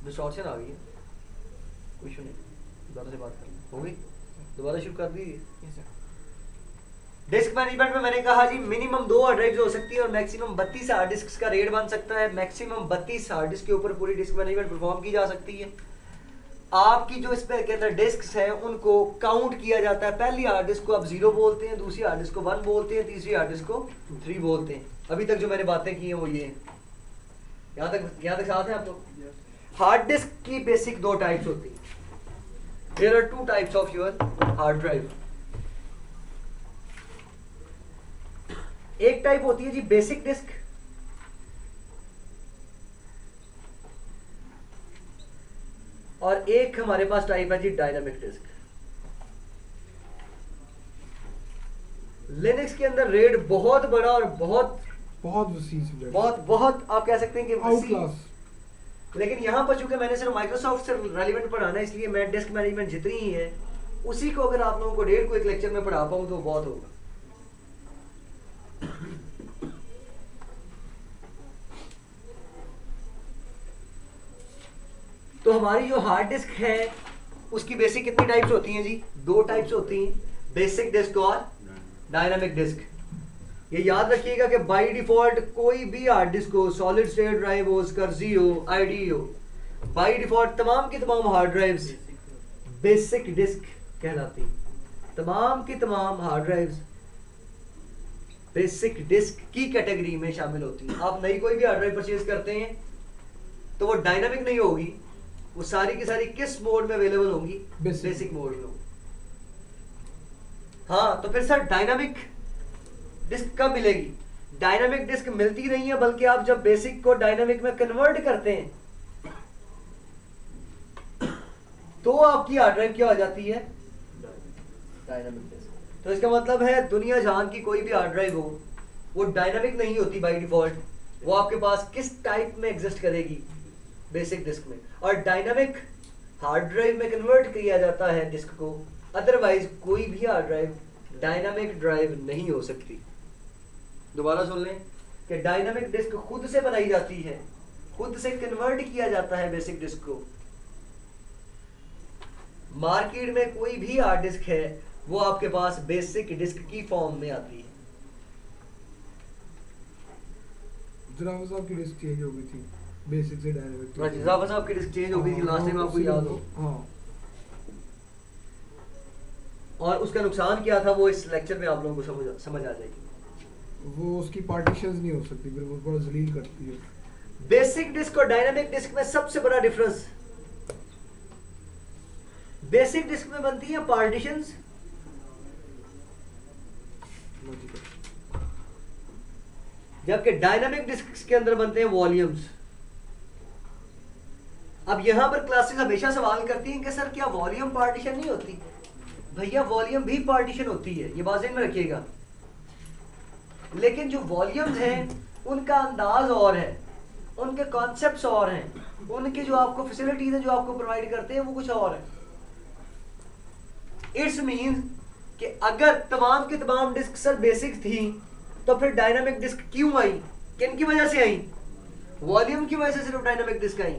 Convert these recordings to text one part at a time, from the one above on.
Distortion आ गई है, कुछ नहीं, दोबारा से बात कर हो गई, दोबारा शुरू कर दी। डिस्क मैनेजमेंट में मैंने कहा जी मिनिमम 2 हार्ड ड्राइव हो सकती है और मैक्सिमम 32 हार्ड डिस्क का रेट बन सकता है। मैक्सिमम 32 हार्ड डिस्क के ऊपर पूरी डिस्क मैनेजमेंट परफॉर्म की जा सकती है। आपकी जो इस पे के अंदर डिस्क है उनको काउंट किया जाता है। पहली हार्ड डिस्क को आप 0 बोलते हैं, दूसरी हार्ड डिस्क को 1 बोलते हैं, तीसरी हार्ड डिस्क को 3 बोलते हैं। अभी तक जो मैंने बातें की हैं वो ये, यहाँ तक साथ है आप लोग। हार्ड डिस्क की बेसिक 2 टाइप्स होती है। There are 2 types of your hard drive. एक टाइप होती है जी बेसिक डिस्क, और एक हमारे पास टाइप है जी डायनामिक डिस्क। लिनक्स के अंदर रेट बहुत बड़ा और बहुत वसी सब्जेक्ट, बहुत आप कह सकते हैं कि आउट वसी। क्लास। लेकिन यहाँ पर चूंकि मैंने सिर्फ माइक्रोसॉफ्ट से रेलिवेंट पढ़ाना है, इसलिए मैं डिस्क मैनेजमेंट जितनी ही है उसी को अगर आप लोगों को 1.5 को एक लेक्चर में पढ़ा पाऊँ तो बहुत होगा। तो हमारी जो हार्ड डिस्क है उसकी बेसिक कितनी टाइप्स होती हैं जी? 2 टाइप्स होती हैं, बेसिक डिस्क और डायनामिक डिस्क। ये याद रखिएगा कि बाय डिफॉल्ट कोई भी हार्ड डिस्क हो, सॉलिड स्टेट ड्राइव हो, स्कर्जी हो, आईडी हो, बाय डिफॉल्ट तमाम की तमाम हार्ड ड्राइव्स बेसिक डिस्क कहलाती हैं। तमाम की तमाम हार्ड ड्राइव्स बेसिक डिस्क की कैटेगरी में शामिल होती हैं। आप नई कोई भी हार्ड ड्राइव परचेज करते हैं तो वो डायनामिक नहीं होगी, वो सारी की सारी किस मोड में अवेलेबल होंगी? बेसिक मोड में। हाँ, तो फिर सर डायनामिक डिस्क कब मिलेगी? डायनामिक डिस्क मिलती नहीं है, बल्कि आप जब बेसिक को डायनामिक में कन्वर्ट करते हैं तो आपकी हार्ड ड्राइव क्या हो जाती है? Dynamic disk. तो इसका मतलब है दुनिया जहान की कोई भी हार्ड ड्राइव हो वो डायनामिक नहीं होती बाय डिफॉल्ट, वो आपके पास किस टाइप में एग्जिस्ट करेगी? बेसिक डिस्क में। और डायनामिक हार्ड ड्राइव में कन्वर्ट किया जाता है डिस्क को, अदरवाइज कोई भी हार्ड ड्राइव डायनामिक ड्राइव नहीं हो सकती। दोबारा सुन लें कि डायनामिक डिस्क खुद से बनाई जाती है, खुद से कन्वर्ट किया जाता है बेसिक डिस्क को। मार्केट में कोई भी हार्ड डिस्क है वो आपके पास बेसिक डिस्क की फॉर्म में आती है। जराफा साहब की डिस्क चेंज हो गई थी बेसिक से डायनामिक। जराफा साहब की डिस्क चेंज हो गई थी लास्ट टाइम, आपको याद हो? हाँ। और उसका नुकसान क्या था वो इस लेक्चर में आप लोगों को समझ आ जाएगी। वो उसकी पार्टीशंस नहीं हो सकती, फिर वो बहुत जलील करती है। बेसिक डिस्क और डायनामिक डिस्क में सबसे बड़ा डिफरेंस, बेसिक डिस्क में बनती है पार्टीशंस, जबकि डायनामिक डिस्क के अंदर बनते हैं वॉल्यूम्स। अब यहां पर क्लासेस हमेशा सवाल करती हैं कि सर क्या वॉल्यूम पार्टीशन नहीं होती? भैया वॉल्यूम भी पार्टीशन होती है, ये बात में रखिएगा। लेकिन जो वॉल्यूम्स हैं उनका अंदाज और है, उनके कॉन्सेप्ट्स और हैं, उनके जो आपको फैसिलिटीज हैं जो आपको प्रोवाइड करते हैं वो कुछ और है। इट्स मीन्स कि अगर तमाम की तमाम डिस्क सर बेसिक थी तो फिर डायनामिक डिस्क क्यों आई? किन की वजह से आई? वॉल्यूम की वजह से सिर्फ डायनामिक डिस्क आई।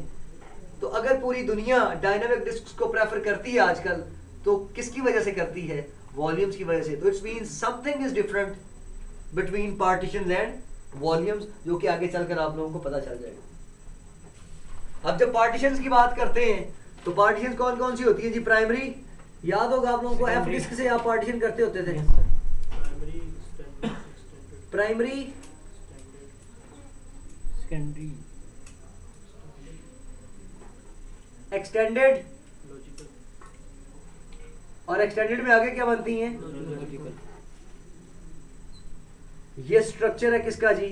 तो अगर पूरी दुनिया डायनामिक डिस्क को प्रेफर करती है आजकल तो किसकी वजह से करती है? वॉल्यूम्स की वजह से। तो it's means something is different between partitions and volumes, जो कि आगे चलकर आप लोगों को पता चल जाएगा। अब जब पार्टीशंस की बात करते हैं तो पार्टीशंस कौन कौन सी होती है जी? प्राइमरी, याद होगा आप लोगों को, एफ डिस्क से आप पार्टीशन करते होते थे। प्राइमरी, सेकेंडरी, एक्सटेंडेड, और एक्सटेंडेड में आगे क्या बनती हैं? लॉजिकल। ये स्ट्रक्चर है किसका जी?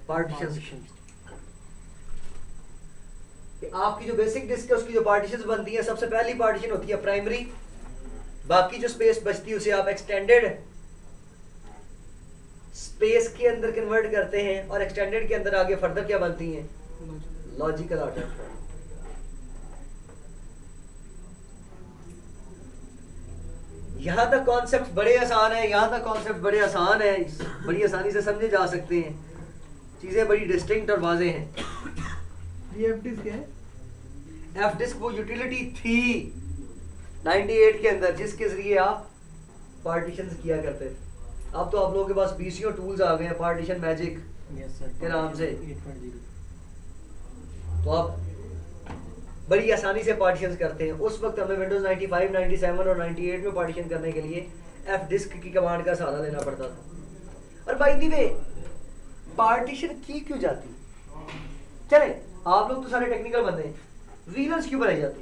पार्टीशन। आपकी जो बेसिक डिस्क है उसकी जो पार्टीशंस बनती हैं, सबसे पहली पार्टीशन होती है प्राइमरी, बाकी जो स्पेस बचती है उसे आप एक्सटेंडेड स्पेस के अंदर कन्वर्ट करते हैं, और एक्सटेंडेड के अंदर आगे फर्दर क्या बनती हैं? Logical order. यहां तक कॉन्सेप्ट बड़े आसान है, यहां तक कॉन्सेप्ट बड़े आसान है, बड़ी आसानी से समझे जा सकते हैं, चीजें बड़ी डिस्टिंक्ट और वाज़ेह हैं। ये एफ डिस्क है। एफ डिस्क वो यूटिलिटी थी 98 के अंदर जिसके जरिए आप पार्टीशन किया करते थे। अब तो आप लोगों के पास बीसीओ टूल्स आ गए हैं, पार्टीशन मैजिक के नाम से, तो आप बड़ी आसानी से पार्टीशन करते हैं। उस वक्त हमें विंडोज 95, 97 और 98 में पार्टीशन करने के लिए एफ डिस्क की कमांड का सहारा लेना पड़ता था। और बाय द वे पार्टीशन की क्यों जाती? चले आप लोग तो सारे टेक्निकल बंदे हैं, वीलन्स क्यों बनाई जाती?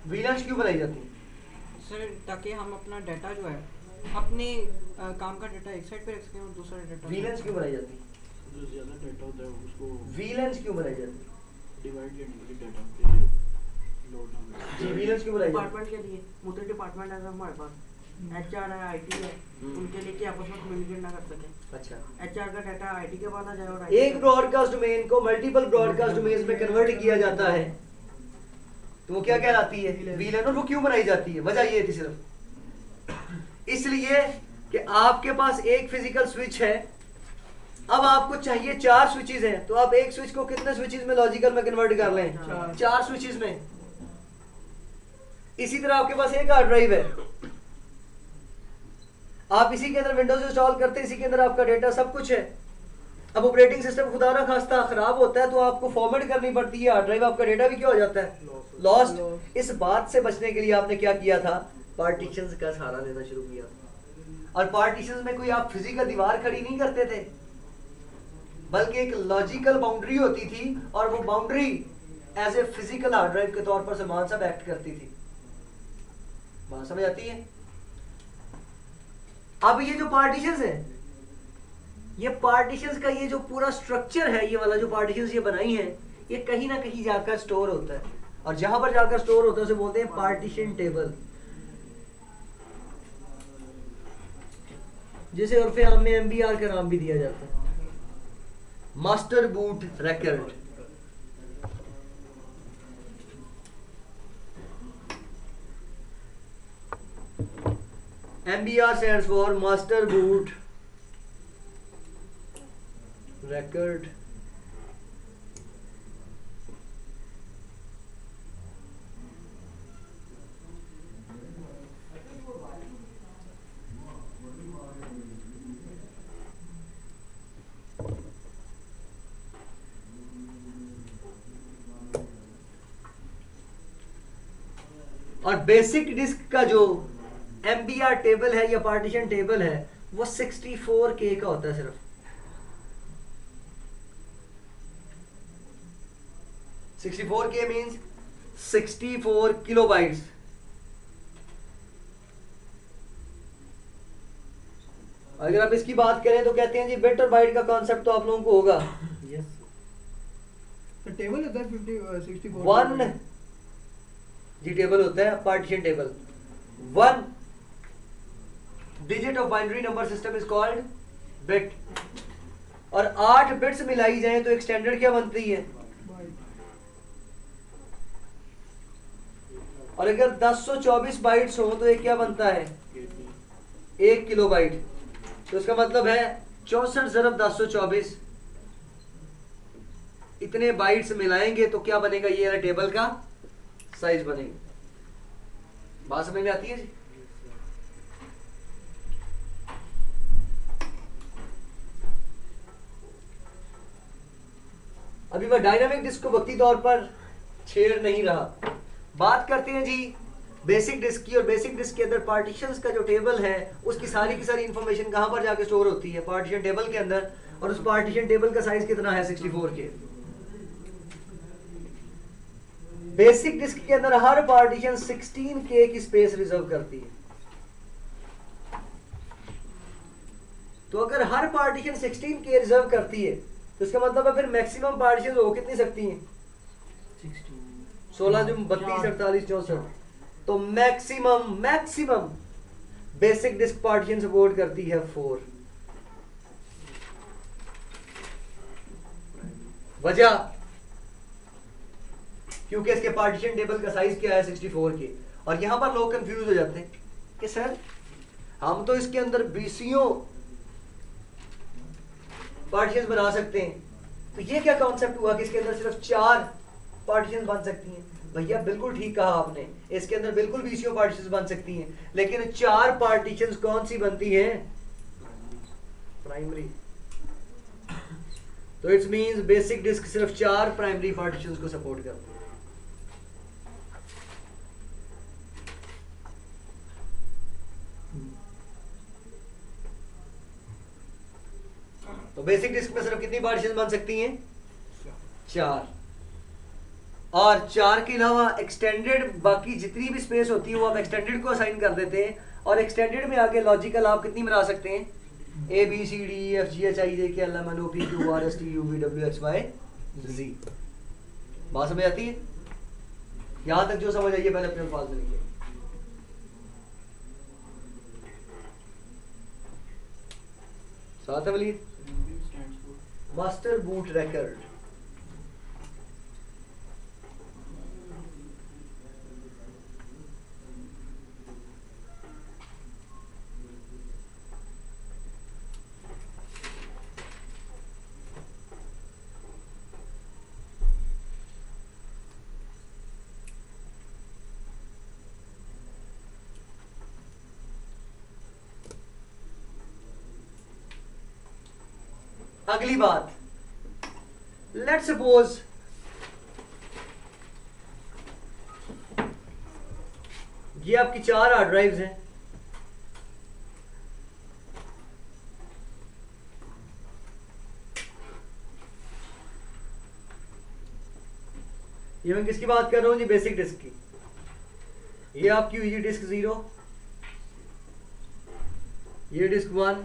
वीलन्स क्यों बनाई जाती सर? ताकि हम अपना डाटा जो है अपने काम का डाटा एक साइड पे रख सकें और दूसरा डाटा। वीलन्स क्यों बनाई जाती? जो ज़्यादा डाटा होता है उसको वीलन्स क्यों बनाई जाती? डिवाइड करने के लिए डाटा के लिए लोड ना हो। जी वीलन्स क्यों बनाई जाती? डिपार्टमेंट के लिए मुख्तलिफ डिपार्टमेंट है हमारे पास, एचआर है, आईटी है, उनके लिए कि आपस में कम्युनिकेट ना कर सकें। अच्छा, एचआर का डाटा आईटी के पास आ जाए और एक ब्रॉडकास्ट डोमेन को मल्टीपल ब्रॉडकास्ट डोमेन्स में कन्वर्ट किया जाता है तो वो क्या कहलाती है? वीलन। और वो क्यों बनाई जाती है? वजह ये थी सिर्फ इसलिए कि आपके पास एक फिजिकल स्विच है, अब आपको चाहिए 4 स्विचेस हैं, तो आप एक स्विच को कितने स्विचेस में लॉजिकल में कन्वर्ट कर लें? 4 स्विचेस में। इसी तरह आपके पास एक हार्ड ड्राइव है, आप इसी के अंदर विंडोज इंस्टॉल करते हैं, इसी के अंदर आपका डेटा सब कुछ है। अब ऑपरेटिंग सिस्टम खुदा ना खास्ता खराब होता है तो आपको फॉर्मेट करनी पड़ती है हार्ड ड्राइव, आपका डेटा भी क्या हो जाता है? लॉस्ट। इस बात से बचने के लिए आपने क्या किया था? पार्टीशंस का सहारा लेना शुरू किया। और पार्टीशंस में कोई आप फिजिकल दीवार खड़ी नहीं करते थे, बल्कि एक लॉजिकल बाउंड्री होती थी और वो boundary as a physical hard drive के तौर पर समान सब एक्ट करती थी। बात समझ आती है? अब ये जो पार्टीशंस है, ये पार्टीशंस का ये जो पूरा स्ट्रक्चर है, ये वाला जो पार्टीशंस ये बनाई है, ये कहीं ना कहीं जाकर स्टोर होता है, और जहां पर जाकर स्टोर होता है उसे बोलते हैं पार्टीशन टेबल, जिसे उर्फे आम में एमबीआर का नाम भी दिया जाता है, master boot record. MBR stands for Master Boot Record। और बेसिक डिस्क का जो MBR टेबल है या पार्टीशन टेबल है वो 64K का होता है सिर्फ। 64K means 64 kilobytes. अगर आप इसकी बात करें तो कहते हैं जी बिट और बाइट का कॉन्सेप्ट तो आप लोगों को होगा। यस तो टेबल होता है 50 64 वन जी टेबल होता है partition table. 1 digit of binary number system is called bit, और 8 बिट्स मिलाई जाए तो एक स्टैंडर्ड क्या बनती है? और अगर 1024 बाइट्स हो तो एक क्या बनता है? 1 किलोबाइट। तो इसका मतलब है 64 ज़रब 1024, इतने बाइट्स मिलाएंगे तो क्या बनेगा? ये टेबल का साइज बनेगा। बात समझ में आती है जी? अभी मैं डायनामिक डिस्क को वक्ती तौर पर छेड़ नहीं रहा। बात करते हैं जी बेसिक डिस्क की, और बेसिक डिस्क के अंदर पार्टीशंस का जो टेबल है उसकी सारी की सारी इंफॉर्मेशन कहां पर जाके स्टोर होती है? पार्टीशन टेबल के अंदर। और उस पार्टीशन टेबल का साइज कितना है? 64K। बेसिक डिस्क के अंदर हर पार्टीशन 16K की स्पेस रिजर्व करती है। तो अगर हर पार्टीशन 16K रिजर्व करती है तो इसका मतलब है फिर मैक्सिमम पार्टीशन हो कितनी सकती हैं? 16 जो 32 48 64। तो maximum basic disk partition support करती है 4। वजह क्योंकि इसके पार्टीशन टेबल का साइज क्या है? 64K। और यहां पर लोग कंफ्यूज हो जाते हैं कि सर हम तो इसके अंदर बीसीओ पार्टीशन बना सकते हैं, तो ये क्या कॉन्सेप्ट हुआ कि इसके अंदर सिर्फ 4 पार्टीशन बन सकती हैं? भैया बिल्कुल ठीक कहा आपने, इसके अंदर बिल्कुल VCO पार्टीशन बन सकती हैं, लेकिन 4 पार्टीशन कौन सी बनती हैं? प्राइमरी। तो इट्स मींस बेसिक डिस्क सिर्फ 4 प्राइमरी पार्टीशंस को सपोर्ट करती है। तो बेसिक डिस्क में सिर्फ कितनी पार्टीशन बन सकती हैं? 4। और 4 के अलावा एक्सटेंडेड बाकी जितनी भी स्पेस होती है वो आप एक्सटेंडेड को असाइन कर देते हैं, और एक्सटेंडेड में आगे लॉजिकल आप कितनी बना सकते हैं? ABCDEFGHIJKLMNOPQRSTUVWXY Z। बात समझ आती है? यहां तक जो समझ आइए पहले अपने अल्फाज में लिखिए। साथ है Waleed? stands for master boot record. अगली बात, लेट्स सपोज ये आपकी 4 हार्ड ड्राइव्स हैं, ये मैं किसकी बात कर रहा हूं जी? बेसिक डिस्क की। ये आपकी हुई जी डिस्क 0, ये डिस्क 1,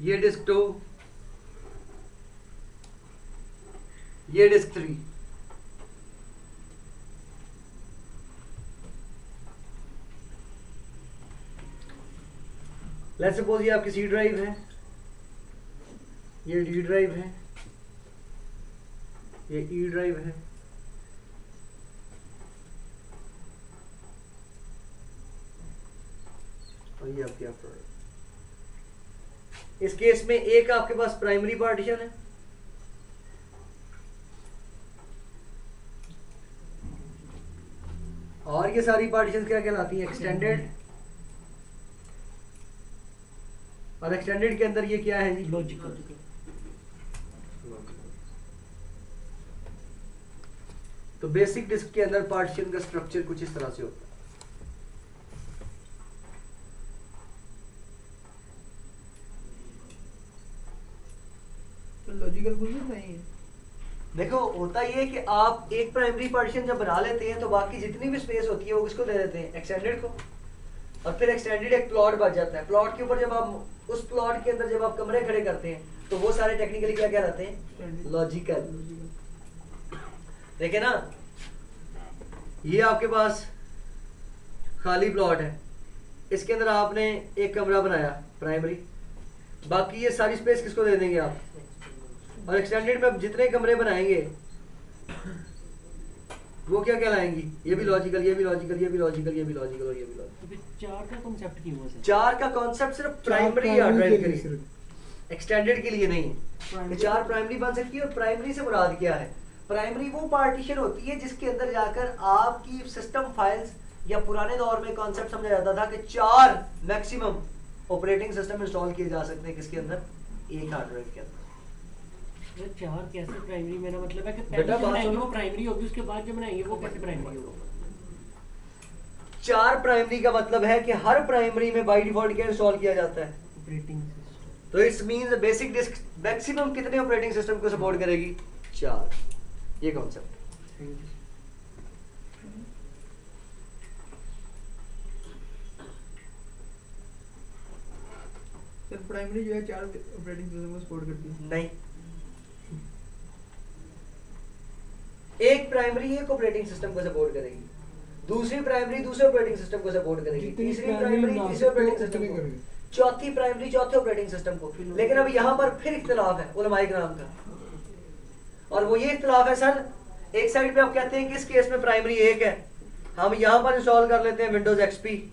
ये डिस्क 2, ये डिस्क 3। लेट्स सपोज ये आपकी C ड्राइव है, ये D ड्राइव है, ये E ड्राइव है, और ये आपकी आफ्टर। इस केस में एक आपके पास प्राइमरी पार्टीशन है, और ये सारी पार्टीशन क्या कहलाती है? एक्सटेंडेड। और एक्सटेंडेड के अंदर ये क्या है जी? लॉजिकल। तो बेसिक डिस्क के अंदर पार्टीशन का स्ट्रक्चर कुछ इस तरह से होता है। तो लॉजिकल कुछ नहीं है। देखो होता ये है कि आप एक प्राइमरी पार्टीशन जब बना लेते हैं तो बाकी जितनी भी स्पेस होती है वो किसको दे देते हैं? एक्सटेंडेड को। और फिर एक्सटेंडेड एक प्लॉट बच जाता है। प्लॉट के ऊपर जब आप उस प्लॉट के अंदर जब आप कमरे खड़े करते हैं तो वो सारे टेक्निकली क्या कहलाते हैं? लॉजिकल। देखे ना, ये आपके पास खाली प्लॉट है, इसके अंदर आपने एक कमरा बनाया प्राइमरी, बाकी ये सारी स्पेस किसको दे देंगे आप? और एक्सटेंडेड में जितने कमरे बनाएंगे वो क्या कहलाएंगी? ये भी लॉजिकल, ये भी लॉजिकल, ये भी लॉजिकल, ये भी लॉजिकल और ये भी लॉजिकल। 4 का कॉन्सेप्ट क्यों हुआ सर? 4 का कॉन्सेप्ट सिर्फ प्राइमरी हार्ड ड्राइव के लिए, एक्सटेंडेड के लिए नहीं है। 4 प्राइमरी बन सकती है। और प्राइमरी से मुराद क्या है? प्राइमरी वो पार्टीशन होती है जिसके अंदर जाकर आपकी सिस्टम फाइल्स, या पुराने दौर में कॉन्सेप्ट समझा जाता था कि 4 मैक्सिमम ऑपरेटिंग सिस्टम इंस्टॉल किए जा सकते हैं किसके अंदर? एक हार्ड ड्राइव के अंदर। 4 कैसे प्राइमरी? मेरा मतलब है कि बेटा, पहले बात जो बनाएंगे सुनो। वो प्राइमरी होगी, उसके बाद जो बनाएंगे वो कैसे प्राइमरी होगा? 4 प्राइमरी का मतलब है कि हर प्राइमरी में बाय डिफॉल्ट क्या इंस्टॉल किया जाता है? Operating system. तो it's means basic disk maximum कितने ऑपरेटिंग सिस्टम को सपोर्ट करेगी? 4। ये कॉन्सेप्ट। सर प्राइमरी जो है 4 ऑपरेटिंग सिस्टम को सपोर्ट करती है। नहीं, एक प्राइमरी एक ऑपरेटिंग सिस्टम को सपोर्ट करेगी, दूसरी प्राइमरी दूसरे ऑपरेटिंग सिस्टम को सपोर्ट करेगी, जितनी तीसरी प्राइमरी प्राइमरी ना तीसरे सके ऑपरेटिंग उतनी सिस्टम को, करेगी। चौथी प्राइमरी चौथे ऑपरेटिंग सिस्टम को। लेकिन अब यहाँ पर फिर इख्तिलाफ है उलमाए किराम का, और वो ये इख्तिलाफ है सर, एक साइड पे आप कहते हैं कि इस केस में प्राइमरी एक है, हम यहाँ पर इंस्टॉल कर लेते हैं विंडोज एक्सपी,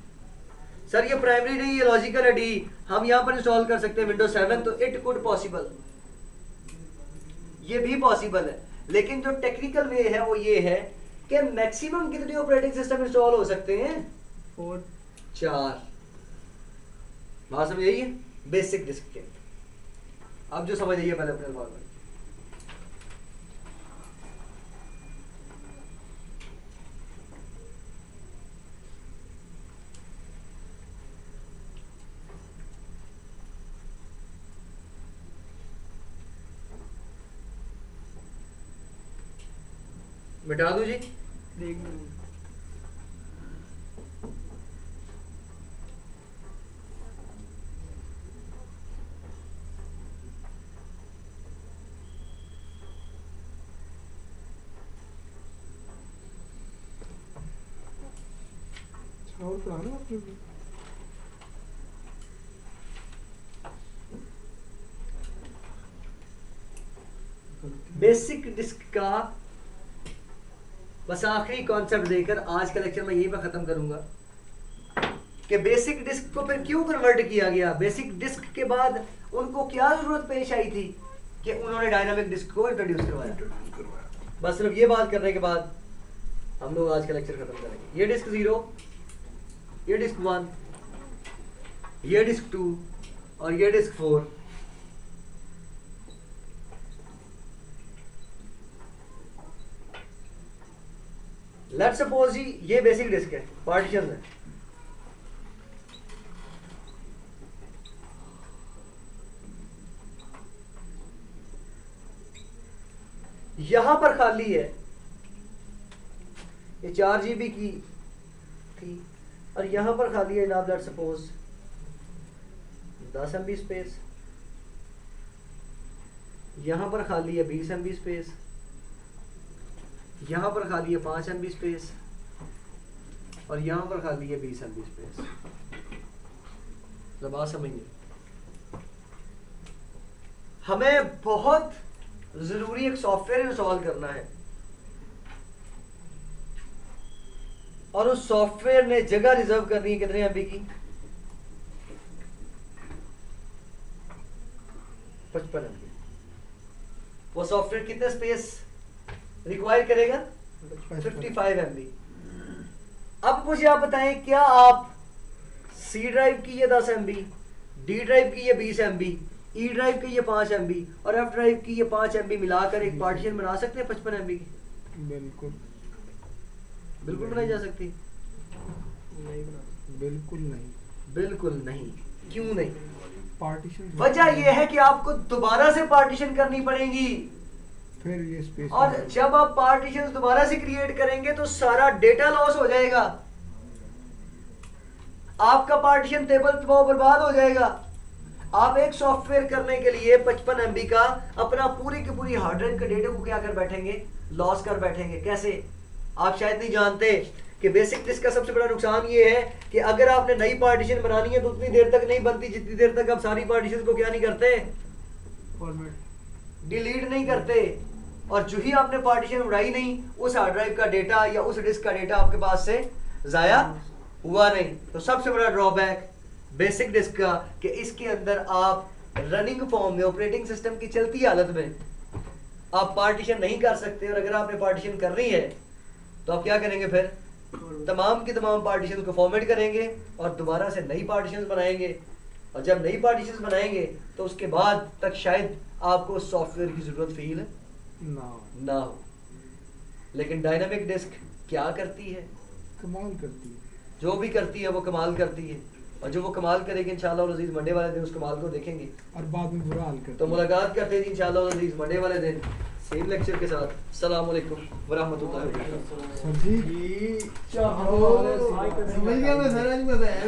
सर ये प्राइमरी नहीं, ये लॉजिकल है डी, हम यहाँ पर इंस्टॉल कर सकते हैं विंडोज 7, तो इट कुड पॉसिबल, ये भी पॉसिबल है। लेकिन जो टेक्निकल वे है वो ये है कि मैक्सिमम कितने ऑपरेटिंग सिस्टम इंस्टॉल हो सकते हैं? 4। बात समझ आई है बेसिक डिस्क के। अब जो समझ आइए पहले अपने दिमाग में, मिटा दूं जी? देख लो। और पढ़ाना आपने भी? बेसिक डिस्क का बस आखिरी कॉन्सेप्ट देकर आज का लेक्चर मैं यहीं पर खत्म करूंगा कि बेसिक डिस्क को फिर क्यों कन्वर्ट किया गया। बेसिक डिस्क के बाद उनको क्या जरूरत पेश आई थी कि उन्होंने डायनामिक डिस्क को इंट्रोड्यूस करवाया। बस सिर्फ ये बात करने के बाद हम लोग आज का लेक्चर खत्म करेंगे। ये डिस्क 0, ये डिस्क 1, ये डिस्क 2 और ये डिस्क 4। लेट्स सपोज जी ये बेसिक डिस्क है, पार्टीशन है, यहां पर खाली है, ये 4 GB की थी और यहां पर खाली है जनाब लेट्स सपोज 10 MB स्पेस, यहां पर खाली है 20 MB स्पेस, यहां पर खाली है 5 MB स्पेस और यहां पर खाली है 20 MB स्पेस। तो बात समझिए, हमें बहुत जरूरी एक सॉफ्टवेयर इंस्टॉल करना है और उस सॉफ्टवेयर ने जगह रिजर्व करनी है कितने MB की? 55 MB। वो सॉफ्टवेयर कितने स्पेस रिक्वायर करेगा? 55 MB। अब मुझे आप बताएं, क्या आप C ड्राइव की ये 10 MB, D ड्राइव की ये 20 MB, E ड्राइव की ये 5 MB और F ड्राइव की ये 5 MB मिलाकर एक पार्टीशन बना सकते हैं 55 MB की? बिल्कुल बिल्कुल बनाई जा सकती? नहीं बना। बिल्कुल नहीं। बिल्कुल नहीं। क्यों नहीं? पार्टीशन वजह यह है कि आपको दोबारा से पार्टीशन करनी पड़ेगी फिर ये स्पेस, और जब आप पार्टीशन दोबारा से क्रिएट करेंगे तो सारा डेटा लॉस हो जाएगा, आपका पार्टीशन टेबल बर्बाद हो जाएगा। आप एक सॉफ्टवेयर करने के लिए 55 MB का अपना पूरी की पूरी हार्ड ड्राइव के डेटा को क्या कर बैठेंगे? लॉस कर बैठेंगे। कैसे? आप शायद नहीं जानते कि बेसिक डिस्क का सबसे बड़ा नुकसान ये है कि अगर आपने नई पार्टीशन बनानी है तो उतनी देर तक नहीं बनती जितनी देर तक आप सारी पार्टीशन को क्या नहीं करते? फॉर्मेट डिलीट नहीं करते। और जो ही आपने पार्टीशन उड़ाई नहीं, उस हार्ड ड्राइव का डेटा या उस डिस्क का डेटा आपके पास से जाया हुआ नहीं। तो सबसे बड़ा ड्रॉबैक बेसिक डिस्क का कि इसके अंदर आप रनिंग फॉर्म में ऑपरेटिंग सिस्टम की चलती हालत में आप पार्टीशन नहीं कर सकते। और अगर आपने पार्टीशन करनी है तो आप क्या करेंगे? फिर तमाम की तमाम पार्टीशन को फॉर्मेट करेंगे और दोबारा से नई पार्टीशन बनाएंगे। और जब नई पार्टीशन बनाएंगे तो उसके बाद तक शायद आपको सॉफ्टवेयर की जरूरत फील ना हो। लेकिन डायनामिक डिस्क क्या करती है? कमाल करती है। जो भी करती है वो कमाल करती है, और जो वो कमाल करेगी इंशाअल्लाह अज़ीज़ मंडे वाले दिन उस कमाल को देखेंगे और बाद में बुरा हाल करती तो मुलाकात करते हैं इंशाअल्लाह अज़ीज़ मंडे वाले दिन सेम लेक्चर के साथ। अस्सलाम वालेकुम व रहमतुल्लाहि व बरकातहू। सर जी समझ गया मैं, सर आज बताया।